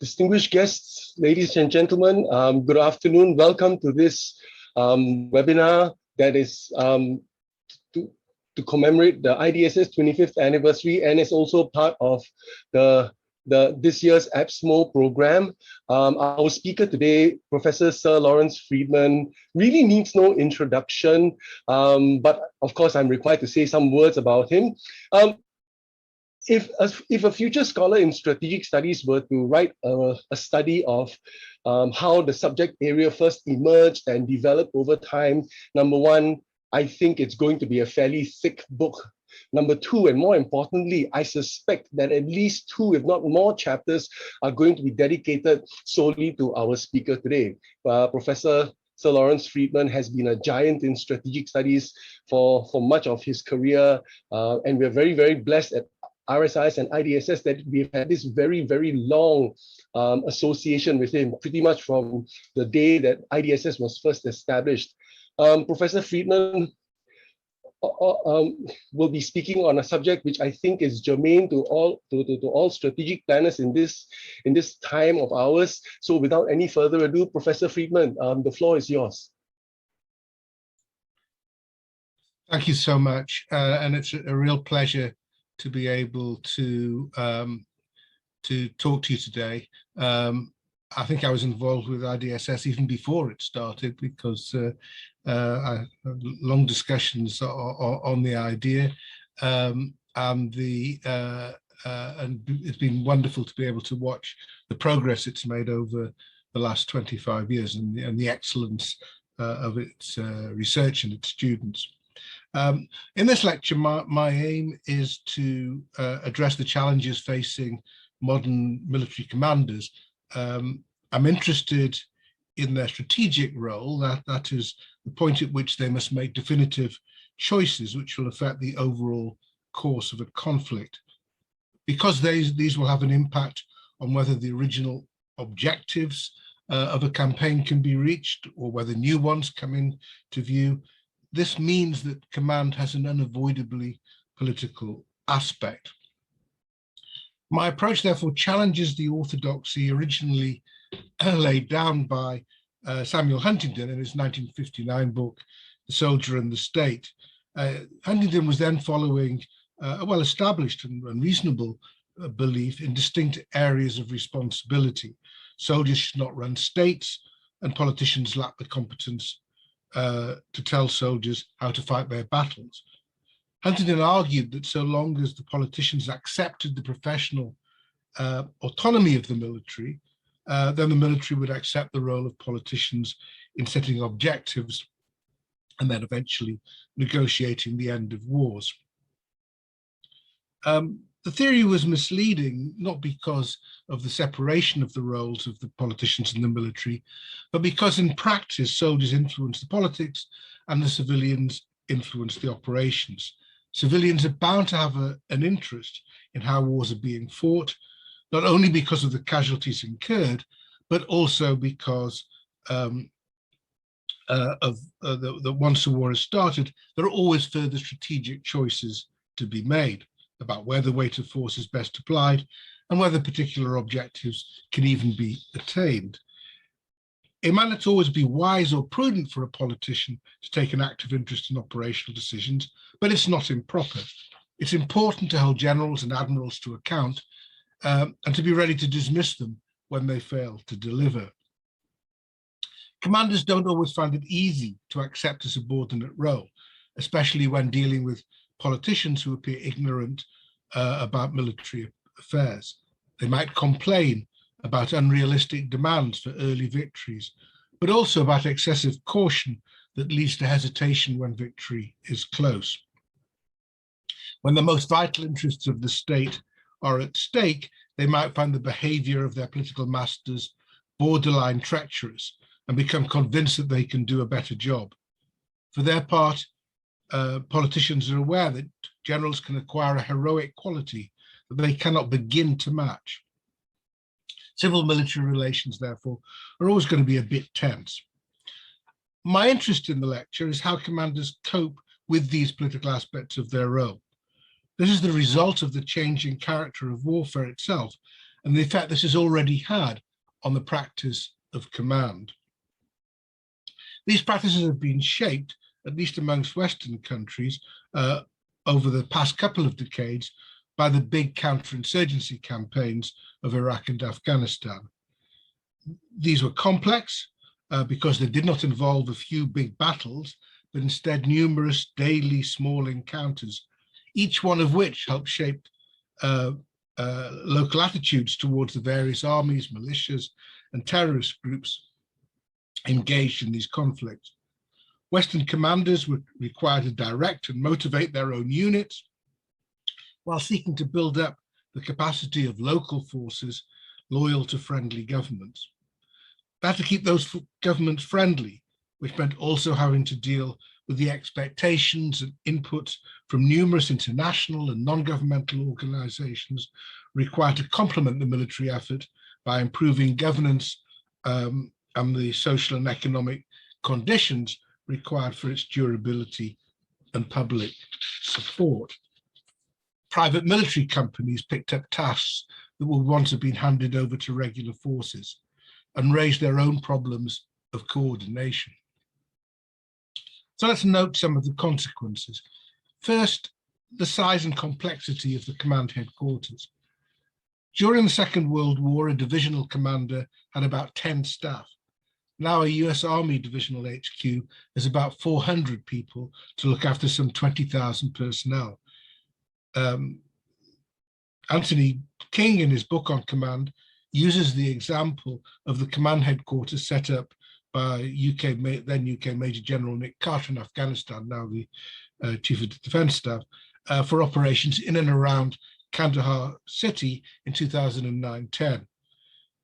Distinguished guests, ladies and gentlemen, good afternoon. Welcome to this webinar that is to commemorate the IDSS 25th anniversary, and it's also part of this year's APPSMO program. Our speaker today, Professor Sir Lawrence Freedman, really needs no introduction, but of course I'm required to say some words about him. If a future scholar in strategic studies were to write a study of how the subject area first emerged and developed over time, number one, I think it's going to be a fairly thick book. Number two, and more importantly, I suspect that at least two, if not more, chapters are going to be dedicated solely to our speaker today. Professor Sir Lawrence Freedman has been a giant in strategic studies for much of his career, and we're very, very blessed at RSIS and IDSS that we've had this very, very long association with him, pretty much from the day that IDSS was first established. Professor Freedman will be speaking on a subject which I think is germane to all strategic planners in this time of ours. So without any further ado, Professor Freedman, the floor is yours. Thank you so much, and it's a real pleasure to be able to talk to you today. I think I was involved with IDSS even before it started, because I had long discussions on the idea, and it's been wonderful to be able to watch the progress it's made over the last 25 years and the excellence of its research and its students. In this lecture, my aim is to address the challenges facing modern military commanders. I'm interested in their strategic role, that is the point at which they must make definitive choices which will affect the overall course of a conflict, because these will have an impact on whether the original objectives of a campaign can be reached or whether new ones come into view. This means that command has an unavoidably political aspect. My approach, therefore, challenges the orthodoxy originally laid down by Samuel Huntington in his 1959 book, The Soldier and the State. Huntington was then following a well-established and reasonable belief in distinct areas of responsibility. Soldiers should not run states, and politicians lack the competence to tell soldiers how to fight their battles. Huntington argued that so long as the politicians accepted the professional autonomy of the military, then the military would accept the role of politicians in setting objectives and then eventually negotiating the end of wars. The theory was misleading, not because of the separation of the roles of the politicians and the military, but because in practice, soldiers influence the politics and the civilians influence the operations. Civilians are bound to have an interest in how wars are being fought, not only because of the casualties incurred, but also because once the war has started, there are always further strategic choices to be made about where the weight of force is best applied and whether particular objectives can even be attained. It might not always be wise or prudent for a politician to take an active interest in operational decisions, but it's not improper. It's important to hold generals and admirals to account and to be ready to dismiss them when they fail to deliver. Commanders don't always find it easy to accept a subordinate role, especially when dealing with politicians who appear ignorant about military affairs. They might complain about unrealistic demands for early victories, but also about excessive caution that leads to hesitation when victory is close. When the most vital interests of the state are at stake, they might find the behavior of their political masters borderline treacherous and become convinced that they can do a better job. For their part, politicians are aware that generals can acquire a heroic quality that they cannot begin to match. Civil-military relations, therefore, are always going to be a bit tense. My interest in the lecture is how commanders cope with these political aspects of their role. This is the result of the changing character of warfare itself and the effect this has already had on the practice of command. These practices have been shaped, at least amongst Western countries, over the past couple of decades by the big counterinsurgency campaigns of Iraq and Afghanistan. These were complex because they did not involve a few big battles, but instead numerous daily small encounters, each one of which helped shape local attitudes towards the various armies, militias, and terrorist groups engaged in these conflicts. Western commanders were required to direct and motivate their own units while seeking to build up the capacity of local forces loyal to friendly governments. They had to keep those governments friendly, which meant also having to deal with the expectations and inputs from numerous international and non-governmental organizations required to complement the military effort by improving governance and the social and economic conditions required for its durability and public support. Private military companies picked up tasks that would once have been handed over to regular forces and raised their own problems of coordination. So let's note some of the consequences. First, the size and complexity of the command headquarters. During the Second World War, a divisional commander had about 10 staff. Now a US Army divisional HQ has about 400 people to look after some 20,000 personnel. Anthony King, in his book on command, uses the example of the command headquarters set up by then UK Major General Nick Carter in Afghanistan, now the Chief of the Defence Staff, for operations in and around Kandahar city in 2009-10.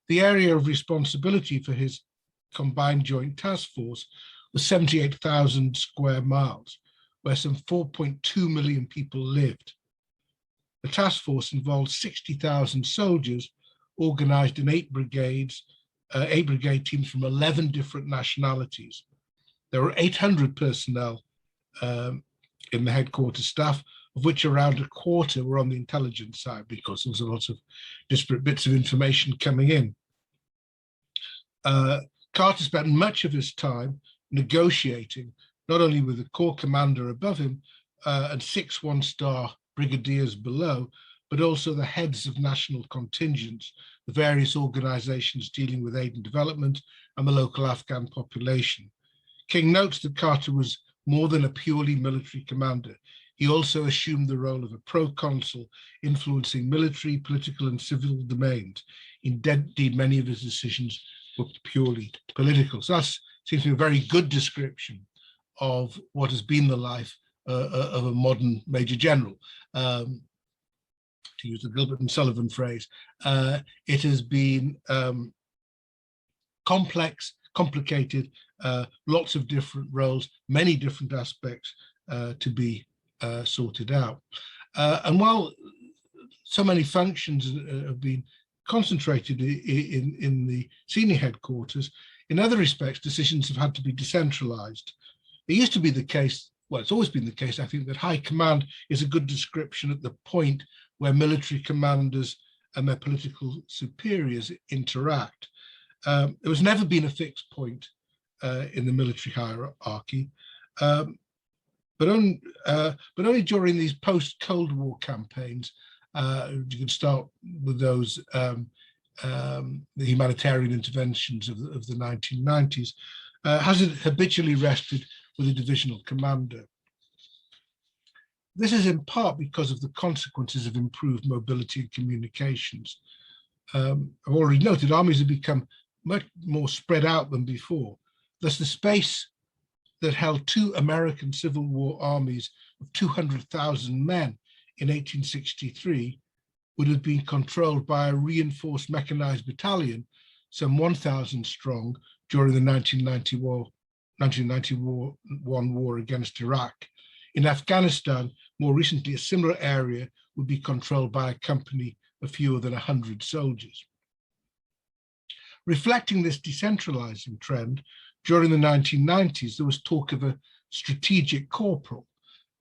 The area of responsibility for his Combined Joint Task Force was 78,000 square miles, where some 4.2 million people lived. The task force involved 60,000 soldiers organized in 8 brigade teams from 11 different nationalities. There were 800 personnel in the headquarters staff, of which around a quarter were on the intelligence side because there was a lot of disparate bits of information coming in. Carter spent much of his time negotiating, not only with the corps commander above him and 6 one-star brigadiers below, but also the heads of national contingents, the various organizations dealing with aid and development, and the local Afghan population. King notes that Carter was more than a purely military commander. He also assumed the role of a proconsul, influencing military, political, and civil domains. Indeed, many of his decisions were purely political. So that seems to be a very good description of what has been the life of a modern major general. To use the Gilbert and Sullivan phrase, it has been complex, complicated, lots of different roles, many different aspects to be sorted out. And while so many functions have been concentrated in the senior headquarters, in other respects, decisions have had to be decentralized. It used to be the case, well, it's always been the case, I think, that high command is a good description at the point where military commanders and their political superiors interact. There has never been a fixed point in the military hierarchy, but only during these post-Cold War campaigns, you can start with those the humanitarian interventions of the 1990s, has it habitually rested with a divisional commander. This is in part because of the consequences of improved mobility and communications. I've already noted armies have become much more spread out than before. Thus, the space that held 2 American Civil War armies of 200,000 men in 1863 would have been controlled by a reinforced mechanized battalion, some 1,000 strong, during the 1991 war against Iraq. In Afghanistan, more recently, a similar area would be controlled by a company of fewer than 100 soldiers. Reflecting this decentralizing trend, during the 1990s, there was talk of a strategic corporal,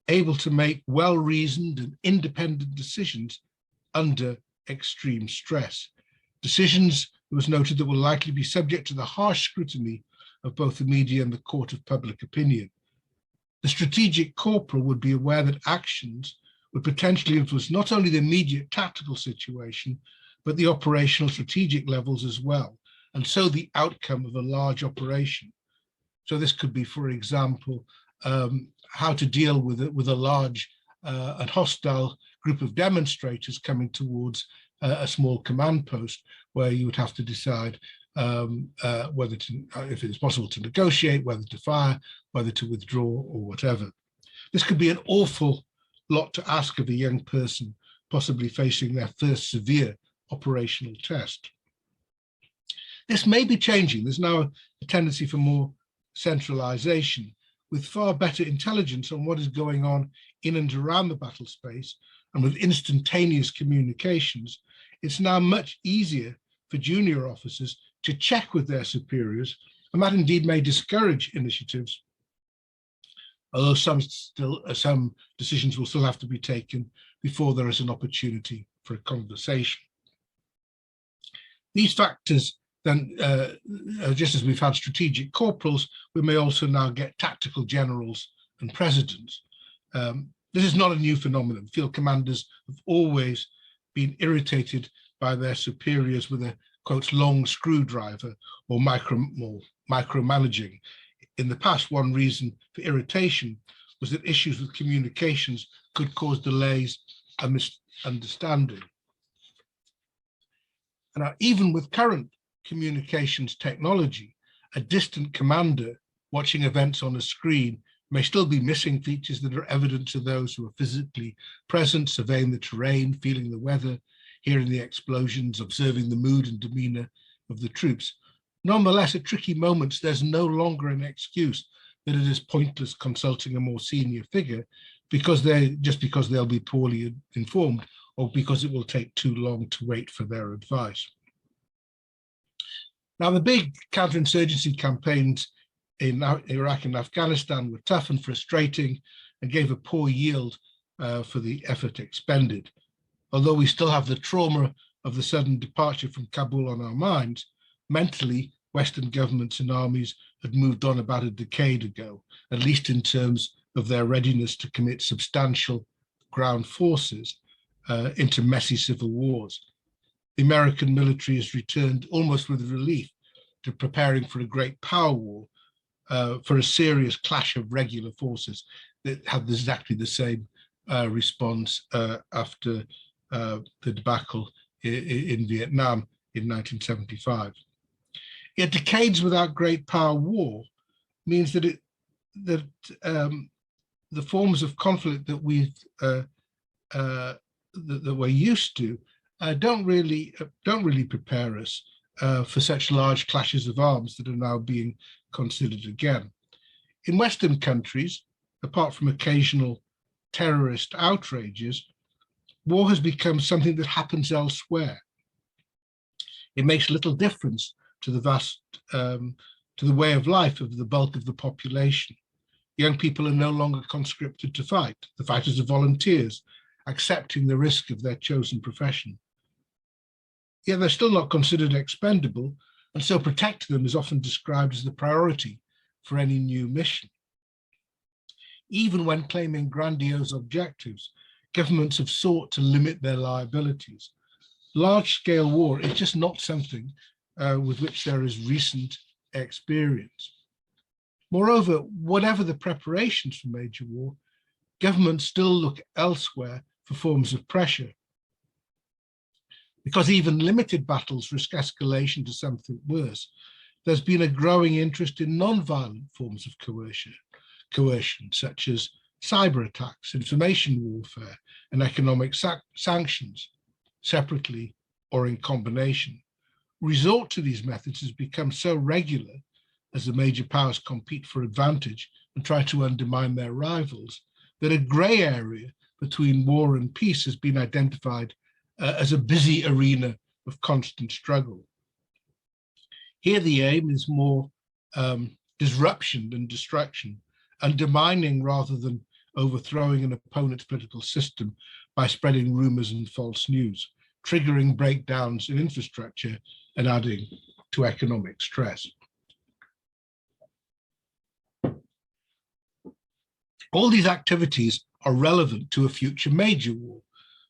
able to make well-reasoned and independent decisions under extreme stress. Decisions, it was noted, that will likely be subject to the harsh scrutiny of both the media and the court of public opinion. The strategic corporal would be aware that actions would potentially influence not only the immediate tactical situation, but the operational strategic levels as well, and so the outcome of a large operation. So this could be, for example, how to deal with a large and hostile group of demonstrators coming towards a small command post, where you would have to decide whether to, if it's possible to negotiate, whether to fire, whether to withdraw, or whatever. This could be an awful lot to ask of a young person, possibly facing their first severe operational test. This may be changing. There's now a tendency for more centralization, with far better intelligence on what is going on in and around the battle space, and with instantaneous communications. It's now much easier for junior officers to check with their superiors, and that indeed may discourage initiatives, although some decisions will still have to be taken before there is an opportunity for a conversation. These factors then, just as we've had strategic corporals, we may also now get tactical generals and presidents. This is not a new phenomenon. Field commanders have always been irritated by their superiors with a, quote, long screwdriver or micromanaging. In the past, one reason for irritation was that issues with communications could cause delays and misunderstanding. And now, even with current communications technology, a distant commander watching events on a screen may still be missing features that are evident to those who are physically present, surveying the terrain, feeling the weather, hearing the explosions, observing the mood and demeanor of the troops. Nonetheless, at tricky moments, there's no longer an excuse that it is pointless consulting a more senior figure because they'll be poorly informed, or because it will take too long to wait for their advice. Now, the big counterinsurgency campaigns in Iraq and Afghanistan were tough and frustrating and gave a poor yield for the effort expended. Although we still have the trauma of the sudden departure from Kabul on our minds, mentally, Western governments and armies had moved on about a decade ago, at least in terms of their readiness to commit substantial ground forces into messy civil wars. The American military has returned almost with relief to preparing for a great power war, for a serious clash of regular forces that have exactly the same response after the debacle in Vietnam in 1975. Yet decades without great power war means that the forms of conflict that that we're used to don't really prepare us for such large clashes of arms that are now being considered again. In Western countries, apart from occasional terrorist outrages, war has become something that happens elsewhere. It makes little difference to the way of life of the bulk of the population. Young people are no longer conscripted to fight. The fighters are volunteers, accepting the risk of their chosen profession. Yet they're still not considered expendable, and so protecting them is often described as the priority for any new mission. Even when claiming grandiose objectives, governments have sought to limit their liabilities. Large-scale war is just not something with which there is recent experience. Moreover, whatever the preparations for major war, governments still look elsewhere for forms of pressure. Because even limited battles risk escalation to something worse, there's been a growing interest in non-violent forms of coercion, such as cyber attacks, information warfare, and economic sanctions, separately or in combination. Resort to these methods has become so regular as the major powers compete for advantage and try to undermine their rivals, that a grey area between war and peace has been identified as a busy arena of constant struggle. Here the aim is more disruption than distraction, undermining rather than overthrowing an opponent's political system by spreading rumors and false news, triggering breakdowns in infrastructure and adding to economic stress. All these activities are relevant to a future major war,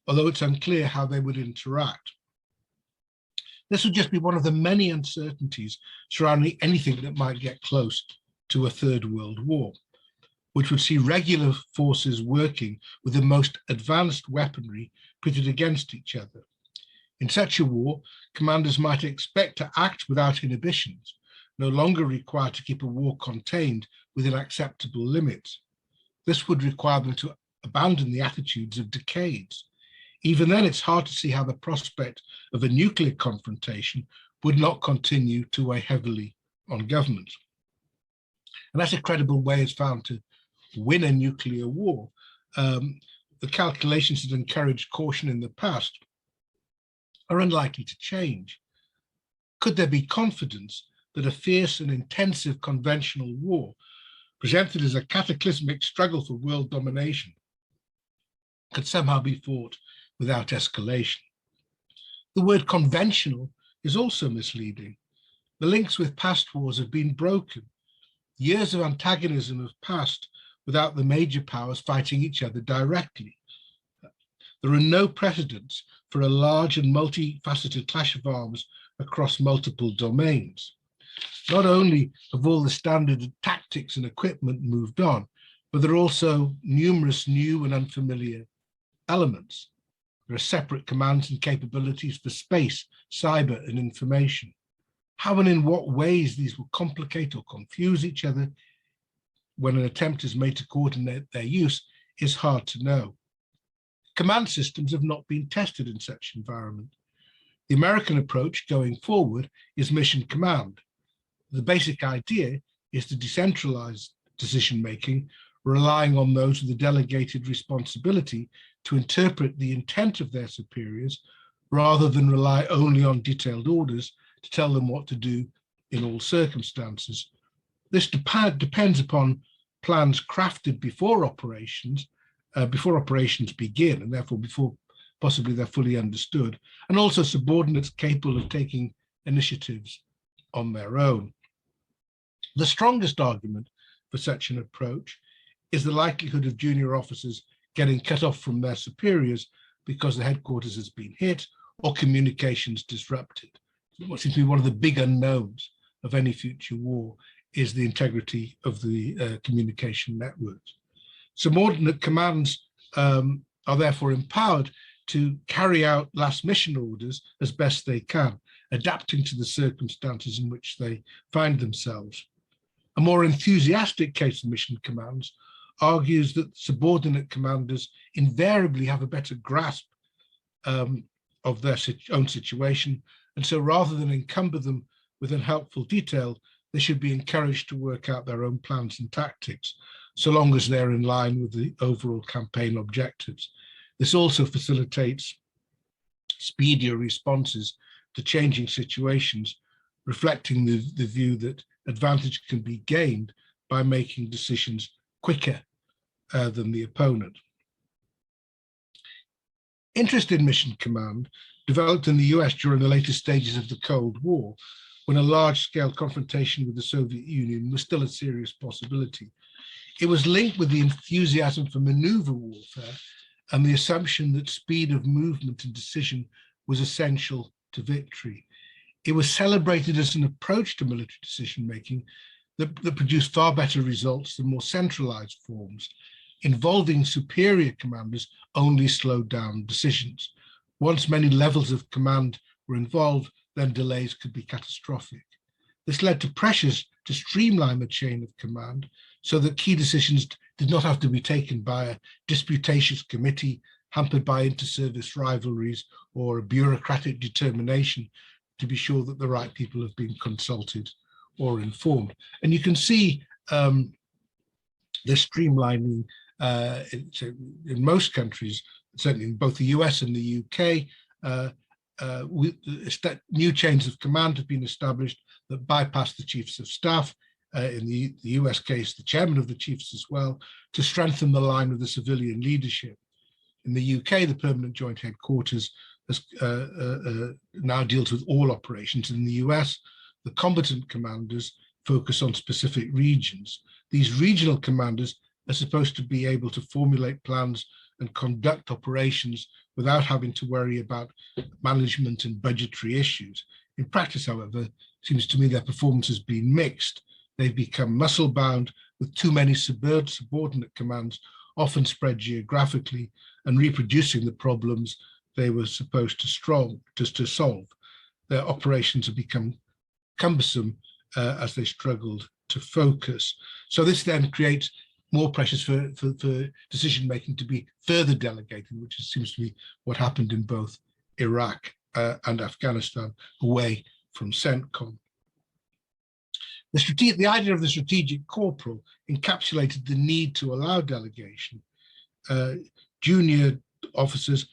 although it's unclear how they would interact. This would just be one of the many uncertainties surrounding anything that might get close to a third world war, which would see regular forces working with the most advanced weaponry pitted against each other. In such a war, commanders might expect to act without inhibitions, no longer required to keep a war contained within acceptable limits. This would require them to abandon the attitudes of decades. Even then, it's hard to see how the prospect of a nuclear confrontation would not continue to weigh heavily on governments. Unless a credible way is found to win a nuclear war, the calculations that encouraged caution in the past are unlikely to change. Could there be confidence that a fierce and intensive conventional war, presented as a cataclysmic struggle for world domination, could somehow be fought without escalation? The word conventional is also misleading. The links with past wars have been broken. Years of antagonism have passed without the major powers fighting each other directly. There are no precedents for a large and multifaceted clash of arms across multiple domains. Not only have all the standard tactics and equipment moved on, but there are also numerous new and unfamiliar elements. There are separate commands and capabilities for space, cyber, and information. How and in what ways these will complicate or confuse each other when an attempt is made to coordinate their use is hard to know. Command systems have not been tested in such environment. The American approach going forward is mission command. The basic idea is to decentralize decision-making, relying on those with a delegated responsibility to interpret the intent of their superiors, rather than rely only on detailed orders to tell them what to do in all circumstances. This depends upon plans crafted before operations begin, and therefore before possibly they're fully understood, and also subordinates capable of taking initiatives on their own. The strongest argument for such an approach is the likelihood of junior officers getting cut off from their superiors because the headquarters has been hit or communications disrupted. What seems to be one of the big unknowns of any future war is the integrity of the communication networks. Subordinate commands are therefore empowered to carry out last mission orders as best they can, adapting to the circumstances in which they find themselves. A more enthusiastic case of mission commands argues that subordinate commanders invariably have a better grasp of their own situation, and so rather than encumber them with unhelpful detail, they should be encouraged to work out their own plans and tactics, so long as they're in line with the overall campaign objectives. This also facilitates speedier responses to changing situations, reflecting the view that advantage can be gained by making decisions quicker than the opponent. Interest in mission command developed in the US during the later stages of the Cold War, when a large-scale confrontation with the Soviet Union was still a serious possibility. It was linked with the enthusiasm for maneuver warfare and the assumption that speed of movement and decision was essential to victory. It was celebrated as an approach to military decision-making that produced far better results than more centralized forms. Involving superior commanders only slowed down decisions. Once many levels of command were involved, then delays could be catastrophic. This led to pressures to streamline the chain of command so that key decisions did not have to be taken by a disputatious committee hampered by inter-service rivalries or a bureaucratic determination to be sure that the right people have been consulted or informed. And you can see the streamlining in most countries, certainly in both the US and the UK, new chains of command have been established that bypass the chiefs of staff, in the US case, the chairman of the chiefs as well, to strengthen the line with the civilian leadership. In the UK, the permanent joint headquarters now deals with all operations. In the US, the combatant commanders focus on specific regions. These regional commanders are supposed to be able to formulate plans and conduct operations without having to worry about management and budgetary issues. In practice, however, it seems to me their performance has been mixed. They've become muscle-bound with too many subordinate commands, often spread geographically, and reproducing the problems they were supposed to solve. Their operations have become cumbersome as they struggled to focus. So this then creates more pressures for decision-making to be further delegated, which seems to be what happened in both Iraq and Afghanistan, away from CENTCOM. The idea of the strategic corporal encapsulated the need to allow delegation. Junior officers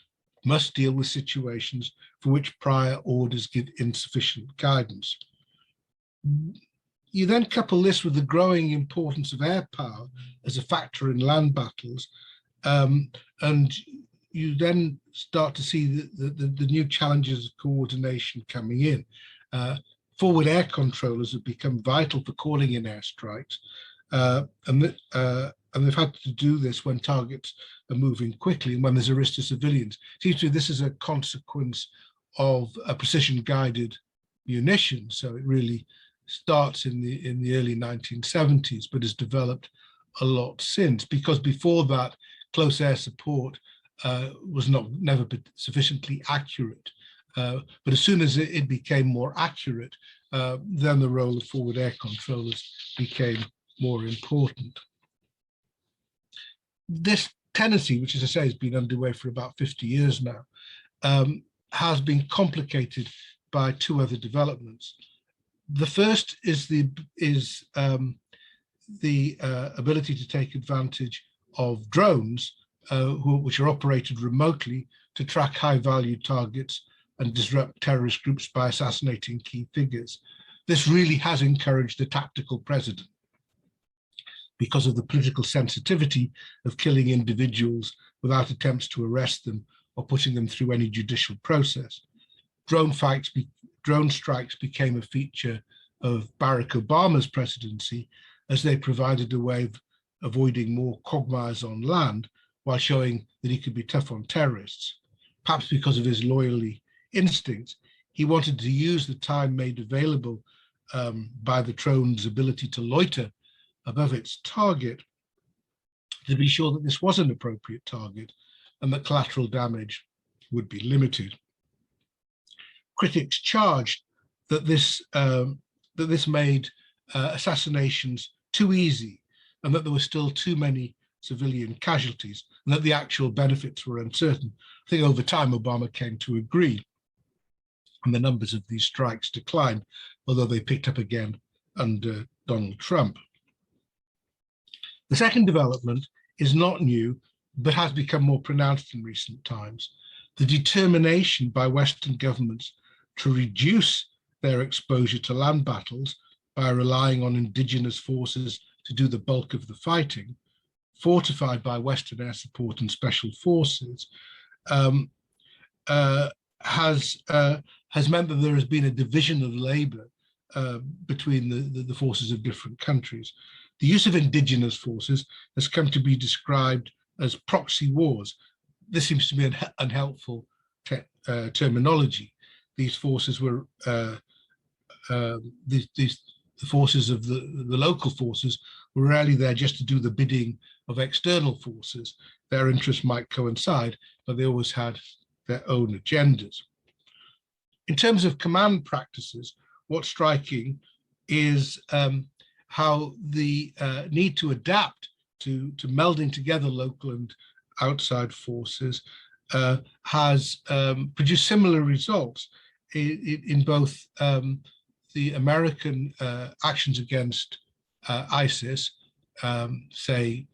must deal with situations for which prior orders give insufficient guidance. You then couple this with the growing importance of air power as a factor in land battles, and you then start to see the new challenges of coordination coming in. Forward air controllers have become vital for calling in airstrikes, and they've had to do this when targets are moving quickly and when there's a risk to civilians. It seems to me this is a consequence of a precision-guided munition, so it really starts in the early 1970s, but has developed a lot since, because before that, close air support was never sufficiently accurate. But as soon as it became more accurate, then the role of forward air controllers became more important. This tendency, which, as I say, has been underway for about 50 years now, has been complicated by two other developments. The first is the ability to take advantage of drones, which are operated remotely to track high-value targets and disrupt terrorist groups by assassinating key figures. This really has encouraged the tactical president because of the political sensitivity of killing individuals without attempts to arrest them or putting them through any judicial process. Drone strikes became a feature of Barack Obama's presidency, as they provided a way of avoiding more quagmires on land while showing that he could be tough on terrorists. Perhaps because of his loyalty instincts, he wanted to use the time made available by the drone's ability to loiter above its target to be sure that this was an appropriate target and that collateral damage would be limited. Critics charged that this made assassinations too easy and that there were still too many civilian casualties and that the actual benefits were uncertain. I think over time Obama came to agree, and the numbers of these strikes declined, although they picked up again under Donald Trump. The second development is not new, but has become more pronounced in recent times. The determination by Western governments to reduce their exposure to land battles by relying on indigenous forces to do the bulk of the fighting, fortified by Western air support and special forces, has meant that there has been a division of labor between the forces of different countries. The use of indigenous forces has come to be described as proxy wars. This seems to be an unhelpful terminology. These forces were the forces of the local forces were rarely there just to do the bidding of external forces. Their interests might coincide, but they always had their own agendas. In terms of command practices, what's striking is how the need to adapt to melding together local and outside forces has produced similar results in both the American actions against ISIS, say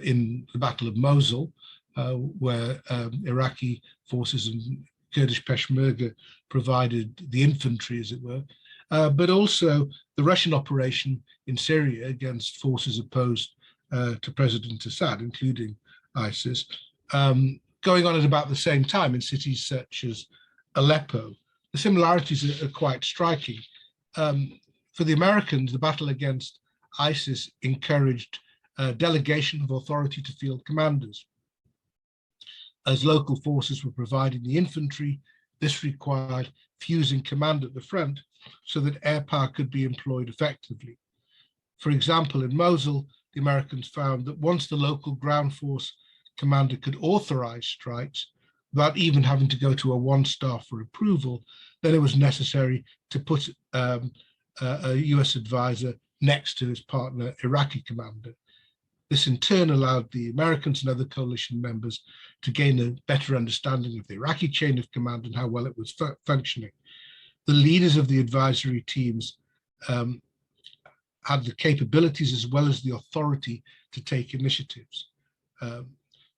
in the Battle of Mosul, where Iraqi forces and Kurdish Peshmerga provided the infantry, as it were, but also the Russian operation in Syria against forces opposed to President Assad, including ISIS, going on at about the same time in cities such as Aleppo. The similarities are quite striking. For the Americans, the battle against ISIS encouraged delegation of authority to field commanders. As local forces were providing the infantry, this required fusing command at the front so that air power could be employed effectively. For example, in Mosul, the Americans found that once the local ground force commander could authorize strikes without even having to go to a one-star for approval, then it was necessary to put a US advisor next to his partner Iraqi commander. This in turn allowed the Americans and other coalition members to gain a better understanding of the Iraqi chain of command and how well it was functioning. The leaders of the advisory teams had the capabilities as well as the authority to take initiatives.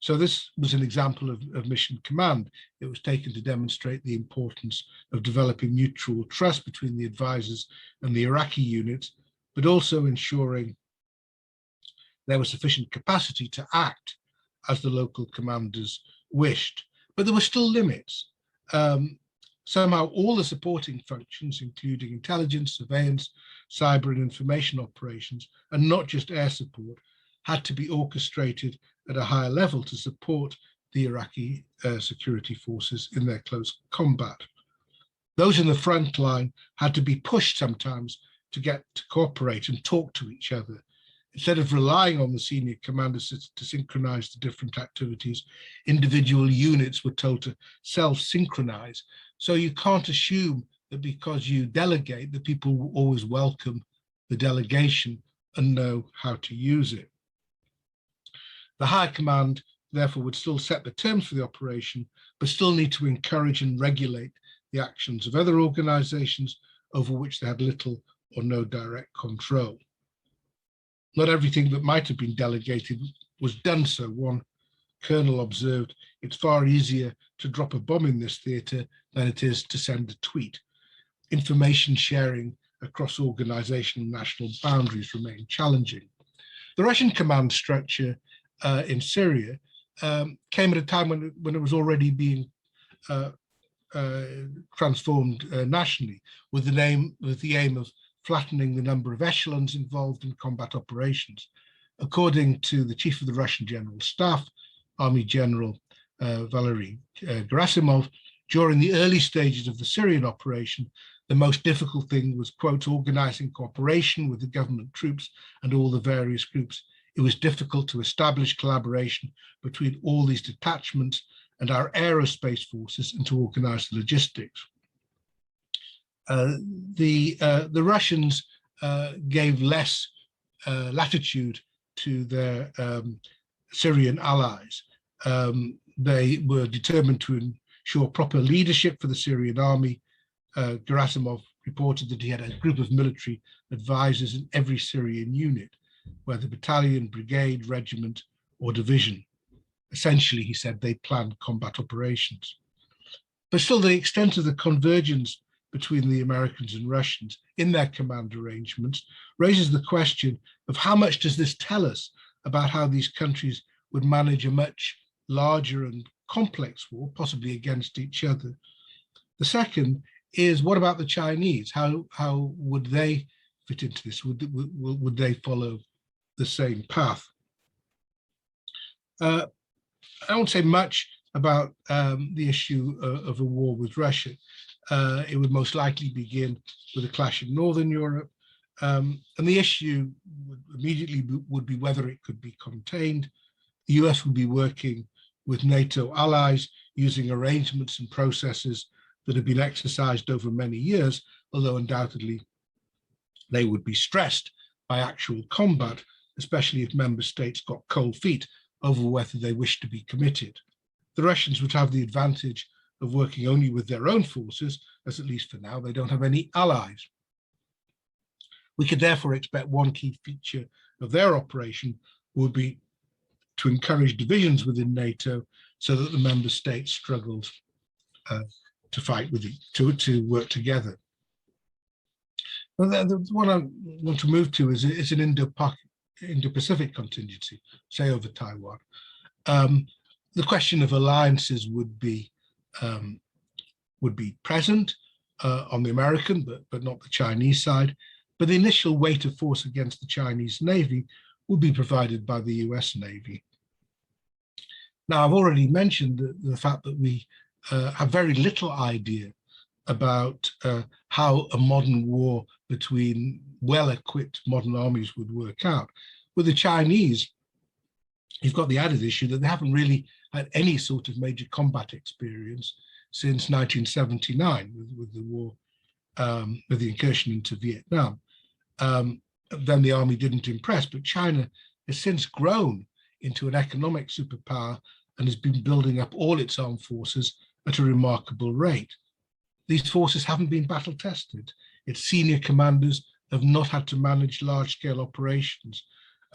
So this was an example of mission command. It was taken to demonstrate the importance of developing mutual trust between the advisors and the Iraqi units, but also ensuring there was sufficient capacity to act as the local commanders wished. But there were still limits. Somehow all the supporting functions, including intelligence, surveillance, cyber and information operations, and not just air support, had to be orchestrated at a higher level to support the Iraqi security forces in their close combat. Those in the front line had to be pushed sometimes to get to cooperate and talk to each other. Instead of relying on the senior commanders to synchronize the different activities, individual units were told to self-synchronize. So you can't assume that because you delegate, that people will always welcome the delegation and know how to use it. The higher command, therefore, would still set the terms for the operation, but still need to encourage and regulate the actions of other organizations over which they had little or no direct control. Not everything that might have been delegated was done so. One colonel observed, "It's far easier to drop a bomb in this theater than it is to send a tweet." Information sharing across organizational national boundaries remained challenging. The Russian command structure in Syria came at a time when it was already being transformed nationally, with the aim of flattening the number of echelons involved in combat operations. According to the chief of the Russian General Staff, Army General Valery Gerasimov, during the early stages of the Syrian operation, the most difficult thing was, quote, organizing cooperation with the government troops and all the various groups. It was difficult to establish collaboration between all these detachments and our aerospace forces and to organize the logistics. The Russians gave less latitude to their Syrian allies. They were determined to ensure proper leadership for the Syrian army. Gerasimov reported that he had a group of military advisors in every Syrian unit, whether battalion, brigade, regiment, or division. Essentially, he said, they planned combat operations. But still, the extent of the convergence between the Americans and Russians in their command arrangements raises the question of how much does this tell us about how these countries would manage a much larger and complex war, possibly against each other. The second is, what about the Chinese? How would they fit into this? Would they follow the same path? I won't say much about the issue of a war with Russia. It would most likely begin with a clash in Northern Europe. And the issue immediately would be whether it could be contained. The US would be working with NATO allies using arrangements and processes that have been exercised over many years, although undoubtedly they would be stressed by actual combat, especially if member states got cold feet over whether they wish to be committed. The Russians would have the advantage of working only with their own forces, as at least for now, they don't have any allies. We could therefore expect one key feature of their operation would be to encourage divisions within NATO so that the member states struggled to fight with it, to work together. Well, the one I want to move to is an Indo-Pacific contingency, say over Taiwan. The question of alliances would be present on the American, but not the Chinese side. But the initial weight of force against the Chinese Navy would be provided by the US Navy. Now, I've already mentioned the fact that we have very little idea about how a modern war between well-equipped modern armies would work out. With the Chinese, you've got the added issue that they haven't really had any sort of major combat experience since 1979 with the war, with the incursion into Vietnam. Then the army didn't impress, but China has since grown into an economic superpower and has been building up all its armed forces at a remarkable rate. These forces haven't been battle tested. Its senior commanders have not had to manage large-scale operations,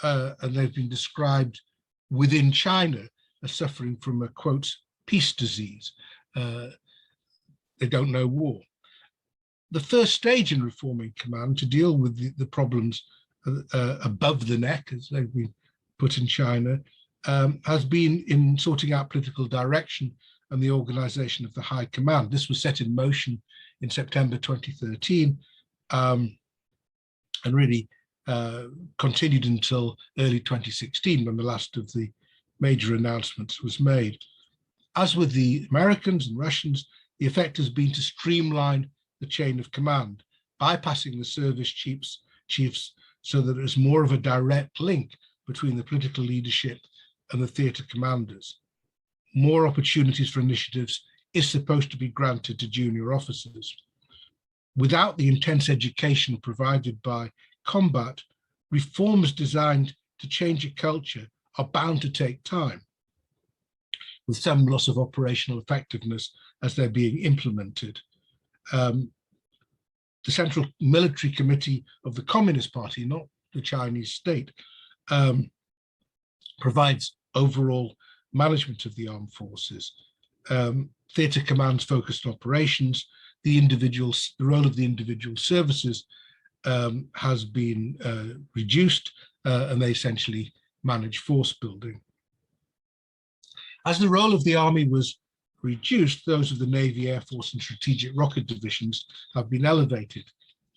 and they've been described within China as suffering from a, quote, peace disease. They don't know war. The first stage in reforming command to deal with the problems above the neck, as they've been put in China, has been in sorting out political direction and the organization of the high command. This was set in motion in September 2013 and really continued until early 2016 when the last of the major announcements was made. As with the Americans and Russians, the effect has been to streamline the chain of command, bypassing the service chiefs so that there's more of a direct link between the political leadership and the theatre commanders. More opportunities for initiatives is supposed to be granted to junior officers. Without the intense education provided by combat, reforms designed to change a culture are bound to take time, with some loss of operational effectiveness as they're being implemented. The Central Military Committee of the Communist Party, not the Chinese state, provides overall management of the armed forces. Theatre commands focused on operations. The role of the individual services has been reduced, and they essentially manage force building. As the role of the army was reduced, those of the Navy, Air Force, and strategic rocket divisions have been elevated.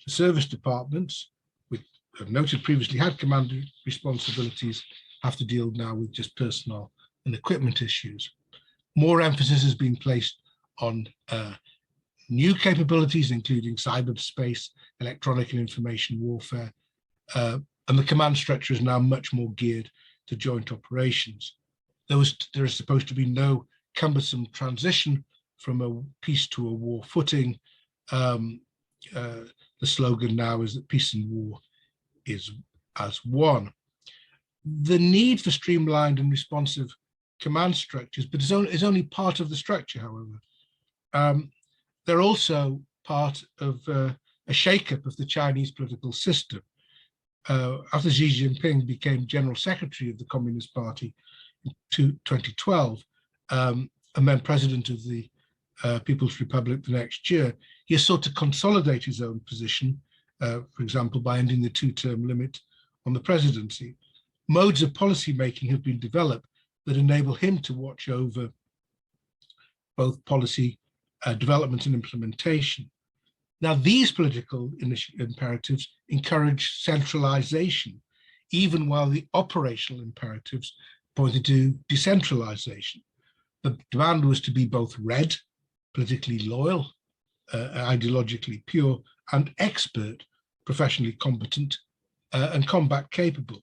The service departments, which I've noted previously had command responsibilities, have to deal now with just personnel and equipment issues. More emphasis has been placed on new capabilities, including cyberspace, electronic and information warfare, and the command structure is now much more geared to joint operations. There is supposed to be no cumbersome transition from a peace to a war footing. The slogan now is that peace and war is as one. The need for streamlined and responsive command structures, but is only part of the structure, however. They're also part of a shake-up of the Chinese political system. After Xi Jinping became General Secretary of the Communist Party in 2012, and then President of the People's Republic the next year, he has sought to consolidate his own position, for example, by ending the two-term limit on the presidency. Modes of policy making have been developed that enable him to watch over both policy development and implementation. Now, these political imperatives encourage centralization, even while the operational imperatives pointed to decentralization. The demand was to be both red, politically loyal, ideologically pure, and expert, professionally competent, and combat capable.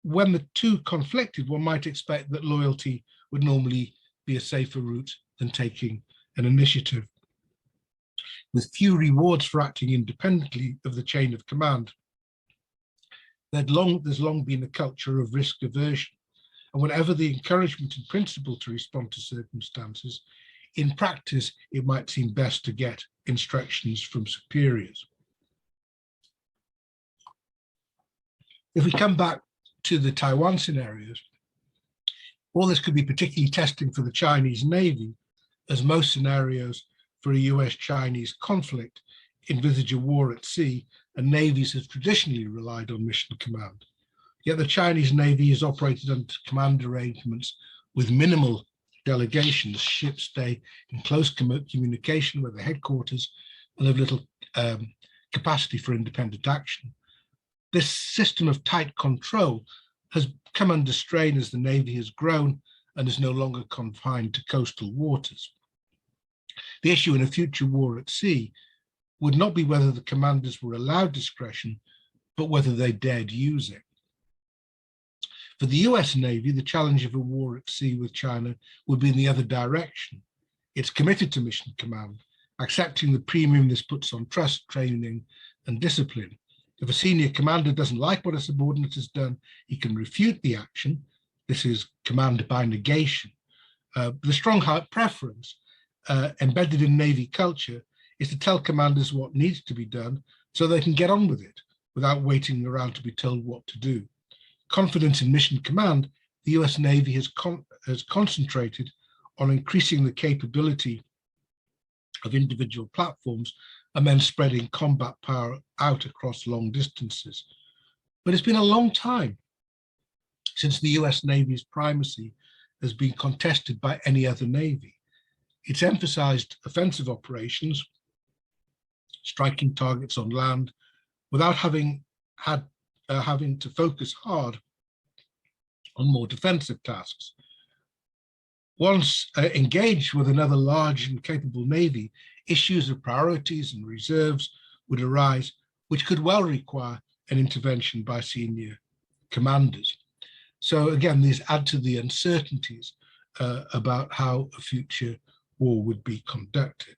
When the two conflicted, one might expect that loyalty would normally be a safer route than taking an initiative. With few rewards for acting independently of the chain of command, there's long been a culture of risk aversion. And whenever the encouragement in principle to respond to circumstances, in practice, it might seem best to get instructions from superiors. If we come back to the Taiwan scenarios, all this could be particularly testing for the Chinese Navy, as most scenarios for a US-Chinese conflict envisage a war at sea, and navies have traditionally relied on mission command. Yet the Chinese Navy has operated under command arrangements with minimal delegations. Ships stay in close communication with the headquarters and have little capacity for independent action. This system of tight control has come under strain as the Navy has grown and is no longer confined to coastal waters. The issue in a future war at sea would not be whether the commanders were allowed discretion, but whether they dared use it. For the US Navy, the challenge of a war at sea with China would be in the other direction. It's committed to mission command, accepting the premium this puts on trust, training, and discipline. If a senior commander doesn't like what a subordinate has done, he can refute the action. This is command by negation. The strong heart preference embedded in Navy culture is to tell commanders what needs to be done so they can get on with it without waiting around to be told what to do. Confident in mission command, the US Navy has concentrated on increasing the capability of individual platforms and then spreading combat power out across long distances. But it's been a long time since the US Navy's primacy has been contested by any other Navy. It's emphasized offensive operations, striking targets on land, without having to focus hard on more defensive tasks. Once engaged with another large and capable Navy, issues of priorities and reserves would arise, which could well require an intervention by senior commanders. So again, these add to the uncertainties about how a future war would be conducted.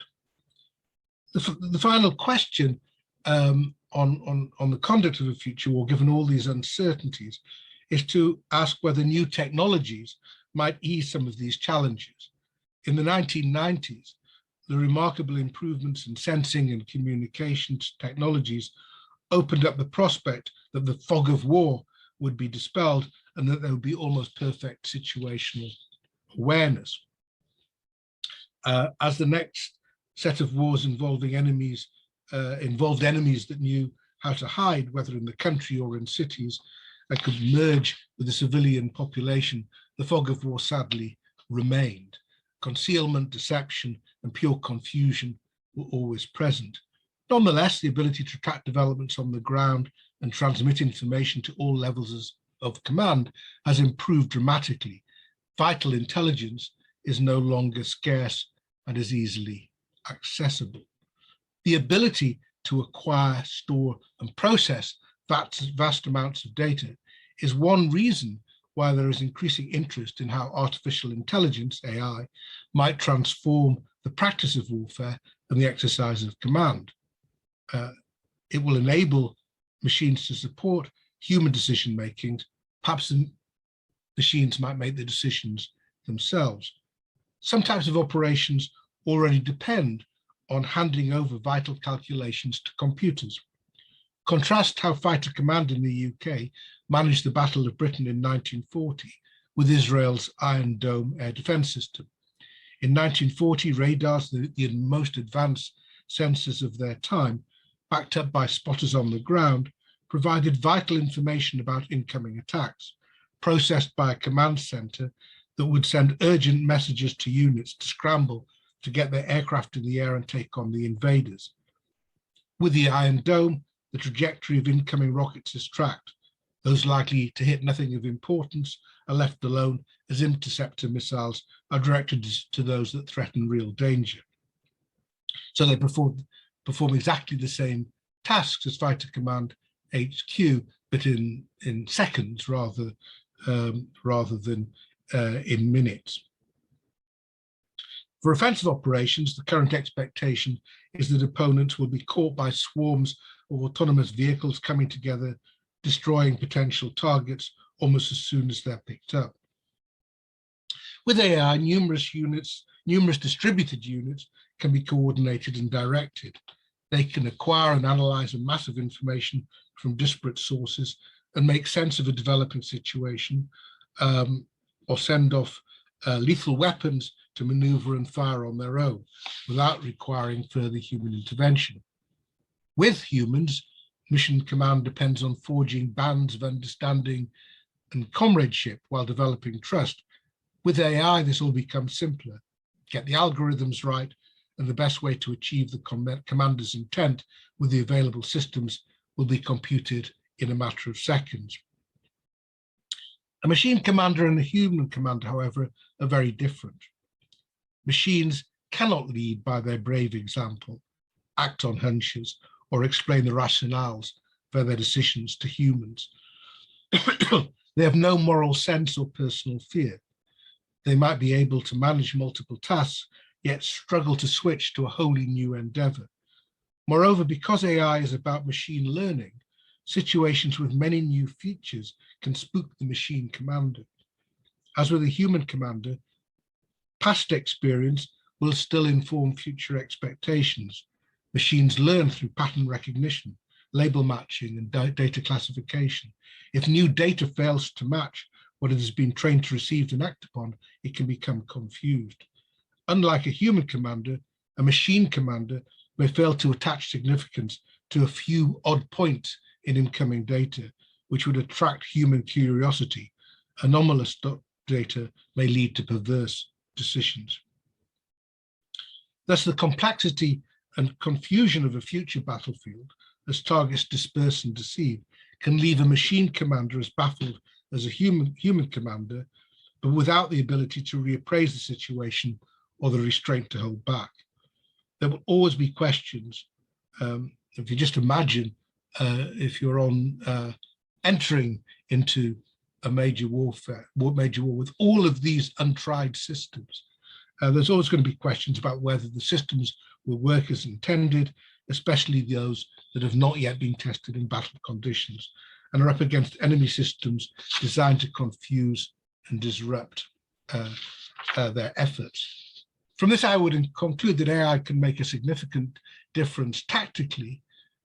The final question on the conduct of a future war, given all these uncertainties, is to ask whether new technologies might ease some of these challenges. In the 1990s, the remarkable improvements in sensing and communications technologies opened up the prospect that the fog of war would be dispelled and that there would be almost perfect situational awareness. As the next set of wars involved enemies that knew how to hide, whether in the country or in cities, and could merge with the civilian population, the fog of war sadly remained. Concealment, deception, and pure confusion were always present. Nonetheless, the ability to track developments on the ground and transmit information to all levels of command has improved dramatically. Vital intelligence is no longer scarce and is easily accessible. The ability to acquire, store, and process vast amounts of data is one reason why there is increasing interest in how artificial intelligence, AI, might transform the practice of warfare and the exercise of command. It will enable machines to support human decision-making. Perhaps the machines might make the decisions themselves. Some types of operations already depend on handing over vital calculations to computers. Contrast how Fighter Command in the UK managed the Battle of Britain in 1940 with Israel's Iron Dome air defense system. In 1940, radars, the most advanced sensors of their time, backed up by spotters on the ground, provided vital information about incoming attacks, processed by a command center that would send urgent messages to units to scramble to get their aircraft in the air and take on the invaders. With the Iron Dome, the trajectory of incoming rockets is tracked. Those likely to hit nothing of importance are left alone, as interceptor missiles are directed to those that threaten real danger. So they perform exactly the same tasks as Fighter Command HQ, but in seconds rather than in minutes. For offensive operations, the current expectation is that opponents will be caught by swarms of autonomous vehicles coming together, destroying potential targets almost as soon as they're picked up. With AI, numerous distributed units can be coordinated and directed. They can acquire and analyze a massive information from disparate sources and make sense of a developing situation, or send off lethal weapons to maneuver and fire on their own without requiring further human intervention. With humans, mission command depends on forging bands of understanding and comradeship while developing trust, With AI, this all becomes simpler. Get the algorithms right, and the best way to achieve the commander's intent with the available systems will be computed in a matter of seconds. A machine commander and a human commander, however, are very different. Machines cannot lead by their brave example, act on hunches, or explain the rationales for their decisions to humans. They have no moral sense or personal fear. They might be able to manage multiple tasks, yet struggle to switch to a wholly new endeavor. Moreover, because AI is about machine learning, situations with many new features can spook the machine commander. As with a human commander, past experience will still inform future expectations. Machines learn through pattern recognition, label matching, and data classification. If new data fails to match what it has been trained to receive and act upon, it can become confused. Unlike a human commander, a machine commander may fail to attach significance to a few odd points in incoming data, which would attract human curiosity. Anomalous data may lead to perverse decisions. Thus, the complexity and confusion of a future battlefield, as targets disperse and deceive, can leave a machine commander as baffled as a human commander, but without the ability to reappraise the situation or the restraint to hold back. There will always be questions. If you just imagine if you're entering into a major war with all of these untried systems, there's always going to be questions about whether the systems will work as intended, especially those that have not yet been tested in battle conditions and are up against enemy systems designed to confuse and disrupt their efforts. From this, I would conclude that AI can make a significant difference tactically,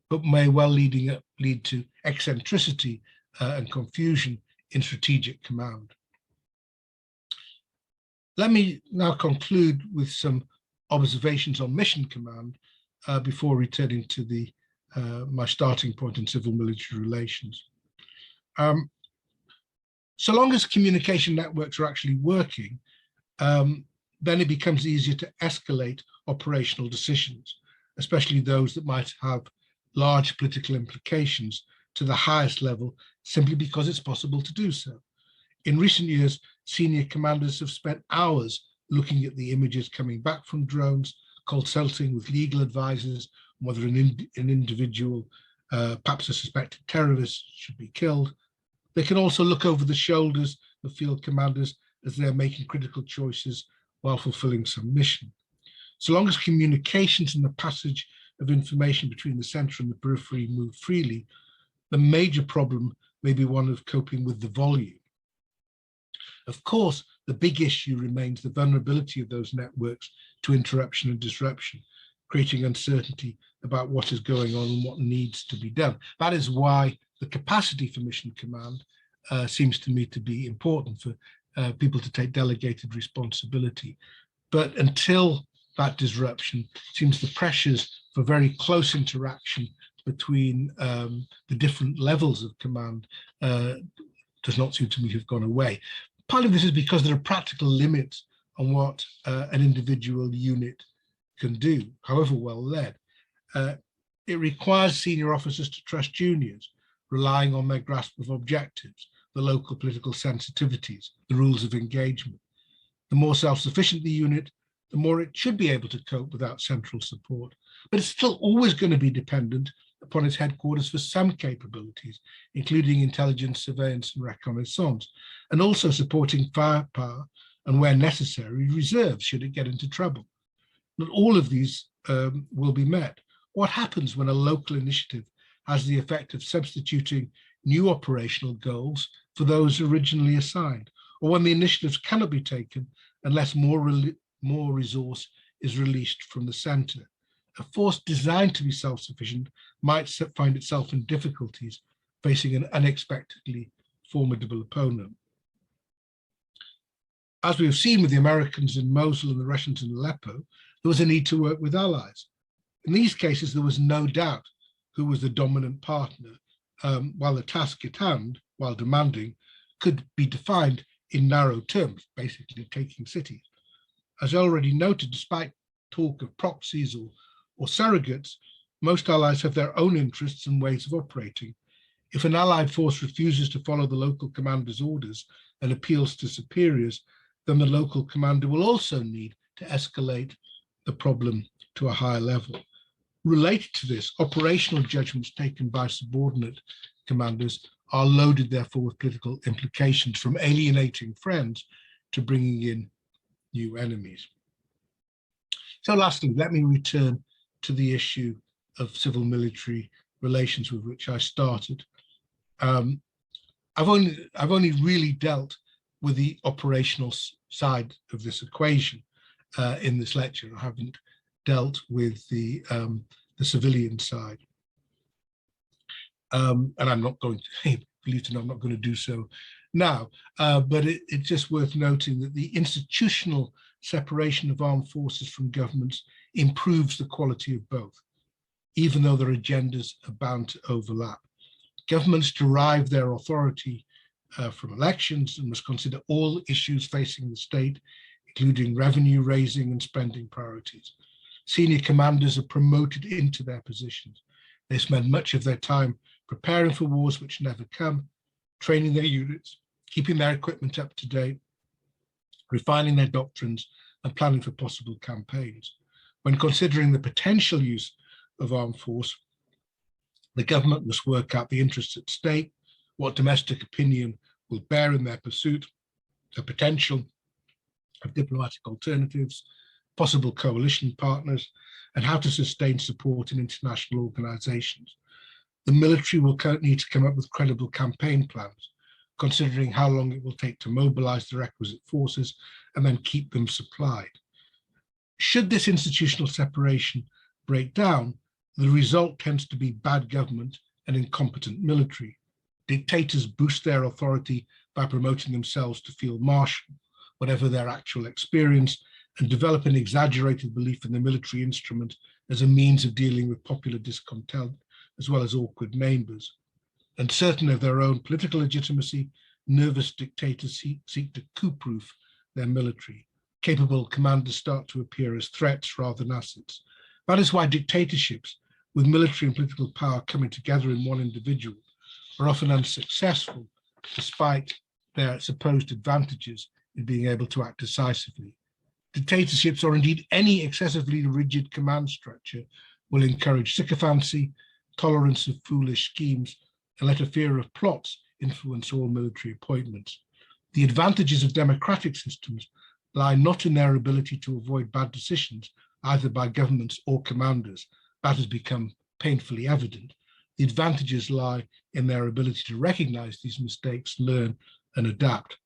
but may well lead to eccentricity and confusion in strategic command. Let me now conclude with some observations on mission command before returning to my starting point in civil-military relations. So long as communication networks are actually working, then it becomes easier to escalate operational decisions, especially those that might have large political implications to the highest level, simply because it's possible to do so. In recent years, senior commanders have spent hours looking at the images coming back from drones, consulting with legal advisors on whether an individual, perhaps a suspected terrorist, should be killed. They can also look over the shoulders of field commanders as they're making critical choices while fulfilling some mission. So long as communications and the passage of information between the center and the periphery move freely, the major problem may be one of coping with the volume. Of course, the big issue remains the vulnerability of those networks to interruption and disruption, creating uncertainty about what is going on and what needs to be done. That is why the capacity for mission command seems to me to be important for people to take delegated responsibility. But until that disruption, it seems the pressures for very close interaction between the different levels of command does not seem to me to have gone away. Part of this is because there are practical limits on what an individual unit can do, however well led. It requires senior officers to trust juniors, relying on their grasp of objectives, the local political sensitivities, the rules of engagement. The more self-sufficient the unit, the more it should be able to cope without central support. But it's still always going to be dependent upon its headquarters for some capabilities, including intelligence, surveillance, and reconnaissance, and also supporting firepower and, where necessary, reserves should it get into trouble. Not all of these will be met. What happens when a local initiative has the effect of substituting new operational goals for those originally assigned, or when the initiatives cannot be taken unless more resource is released from the center? A force designed to be self-sufficient might find itself in difficulties facing an unexpectedly formidable opponent. As we have seen with the Americans in Mosul and the Russians in Aleppo, there was a need to work with allies. In these cases, there was no doubt who was the dominant partner, while the task at hand, while demanding, could be defined in narrow terms, basically taking cities. As already noted, despite talk of proxies or surrogates, most allies have their own interests and ways of operating. If an allied force refuses to follow the local commander's orders and appeals to superiors, then the local commander will also need to escalate the problem to a higher level. Related to this, operational judgments taken by subordinate commanders are loaded, therefore, with political implications, from alienating friends to bringing in new enemies. So lastly, let me return to the issue of civil-military relations with which I started. I've only really dealt with the operational side of this equation in this lecture. I haven't dealt with the civilian side. And I'm not going to, believe it or not, I'm not going to do so now. But it's just worth noting that the institutional separation of armed forces from governments improves the quality of both, even though their agendas are bound to overlap. Governments derive their authority from elections and must consider all issues facing the state, including revenue raising and spending priorities. Senior commanders are promoted into their positions. They spend much of their time preparing for wars which never come, training their units, keeping their equipment up to date, refining their doctrines, and planning for possible campaigns. When considering the potential use of armed force, the government must work out the interests at stake, what domestic opinion will bear in their pursuit, the potential of diplomatic alternatives, possible coalition partners, and how to sustain support in international organizations. The military will need to come up with credible campaign plans, considering how long it will take to mobilize the requisite forces and then keep them supplied. Should this institutional separation break down, the result tends to be bad government and incompetent military. Dictators boost their authority by promoting themselves to field marshal, whatever their actual experience, and develop an exaggerated belief in the military instrument as a means of dealing with popular discontent, as well as awkward neighbors. Uncertain of their own political legitimacy, nervous dictators seek to coup-proof their military. Capable commanders start to appear as threats rather than assets. That is why dictatorships, with military and political power coming together in one individual, are often unsuccessful, despite their supposed advantages in being able to act decisively. Dictatorships, or indeed any excessively rigid command structure, will encourage sycophancy, tolerance of foolish schemes, and let a fear of plots influence all military appointments. The advantages of democratic systems lie not in their ability to avoid bad decisions, either by governments or commanders. That has become painfully evident. The advantages lie in their ability to recognize these mistakes, learn, and adapt.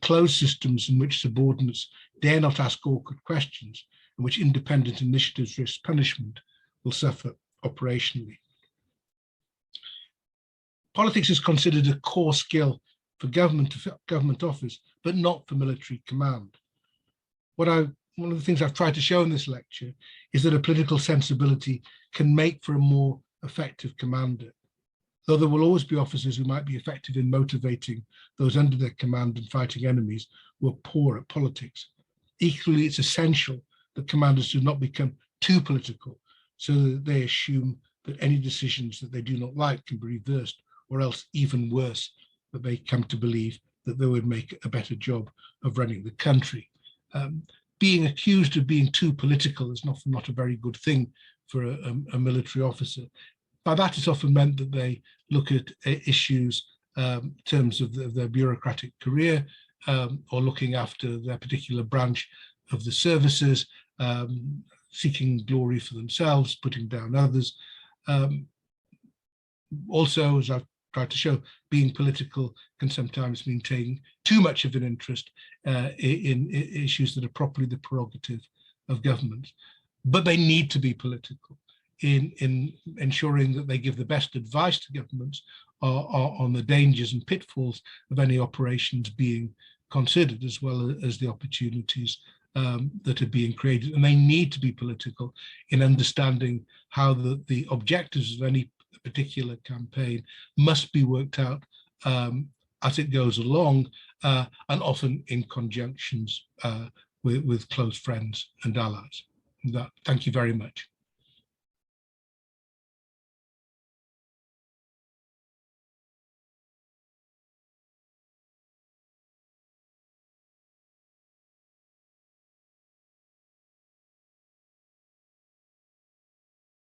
Closed systems in which subordinates dare not ask awkward questions, in which independent initiatives risk punishment, will suffer operationally. Politics is considered a core skill for government office, but not for military command. One of the things I've tried to show in this lecture is that a political sensibility can make for a more effective commander. Though there will always be officers who might be effective in motivating those under their command and fighting enemies who are poor at politics. Equally, it's essential that commanders do not become too political, so that they assume that any decisions that they do not like can be reversed, or else even worse, that they come to believe that they would make a better job of running the country. Being accused of being too political is not a very good thing for a military officer. By that, it's often meant that they look at issues in terms of their bureaucratic career, or looking after their particular branch of the services, seeking glory for themselves, putting down others. Also, as I've tried to show, being political can sometimes mean taking too much of an interest in issues that are properly the prerogative of government. But they need to be political in ensuring that they give the best advice to governments on the dangers and pitfalls of any operations being considered, as well as the opportunities that are being created. And they need to be political in understanding how the objectives of any particular campaign must be worked out as it goes along, and often in conjunctions with close friends and allies. Thank you very much.